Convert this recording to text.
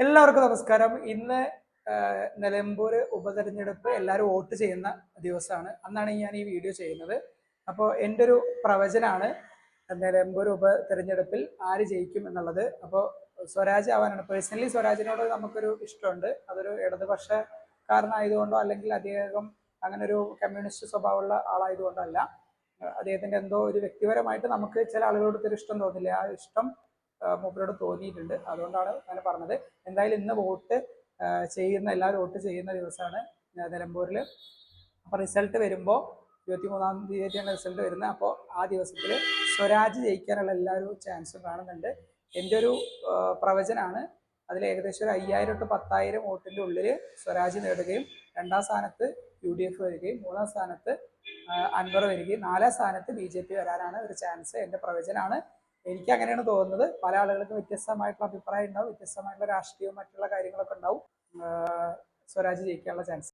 എല്ലാവർക്കും നമസ്കാരം. ഇന്ന് നിലമ്പൂർ ഉപതെരഞ്ഞെടുപ്പ് എല്ലാവരും വോട്ട് ചെയ്യുന്ന ദിവസമാണ്. അന്നാണ് ഞാൻ ഈ വീഡിയോ ചെയ്യുന്നത്. അപ്പോൾ എൻ്റെ ഒരു പ്രവചനാണ് നിലമ്പൂർ ഉപതെരഞ്ഞെടുപ്പിൽ ആര് ജയിക്കും എന്നുള്ളത്. അപ്പോൾ സ്വരാജ് ആവാനാണ്. പേഴ്സണലി സ്വരാജിനോട് നമുക്കൊരു ഇഷ്ടമുണ്ട്. അതൊരു ഇടതുപക്ഷക്കാരനായതുകൊണ്ടോ അല്ലെങ്കിൽ അദ്ദേഹം അങ്ങനെ ഒരു കമ്മ്യൂണിസ്റ്റ് സ്വഭാവമുള്ള ആളായതുകൊണ്ടോ അല്ല. അദ്ദേഹത്തിൻ്റെ എന്തോ ഒരു വ്യക്തിപരമായിട്ട് നമുക്ക് ചില ആളുകളോട് ഒരു ഇഷ്ടം തോന്നില്ല. ആ ഇഷ്ടം മൂപ്പരോട് തോന്നിയിട്ടുണ്ട്. അതുകൊണ്ടാണ് അങ്ങനെ പറഞ്ഞത്. എന്തായാലും ഇന്ന് വോട്ട് എല്ലാവരും വോട്ട് ചെയ്യുന്ന ദിവസമാണ് നിലമ്പൂരിൽ. അപ്പോൾ റിസൾട്ട് വരുമ്പോൾ 23-ാം തീയതിയാണ് റിസൾട്ട് വരുന്നത്. അപ്പോൾ ആ ദിവസത്തിൽ സ്വരാജ് ജയിക്കാനുള്ള എല്ലാവരും ചാൻസും കാണുന്നുണ്ട്. എൻ്റെ ഒരു പ്രവചനാണ്. അതിൽ ഏകദേശം ഒരു 5000 to 10,000 വോട്ടിൻ്റെ ഉള്ളിൽ സ്വരാജ് നേടുകയും 2ാം സ്ഥാനത്ത് UDF വരികയും 3ാം സ്ഥാനത്ത് അൻവർ വരികയും 4ാം സ്ഥാനത്ത് BJP വരാനാണ് ഒരു ചാൻസ്. എൻ്റെ പ്രവചനാണ്. എനിക്ക് അങ്ങനെയാണ് തോന്നുന്നത്. പല ആളുകൾക്കും വ്യത്യസ്തമായിട്ടുള്ള അഭിപ്രായം ഉണ്ടാവും, വ്യത്യസ്തമായിട്ടുള്ള രാഷ്ട്രീയവും മറ്റുള്ള കാര്യങ്ങളൊക്കെ ഉണ്ടാവും. സ്വരാജ് ജയിക്കാനുള്ള ചാൻസ്.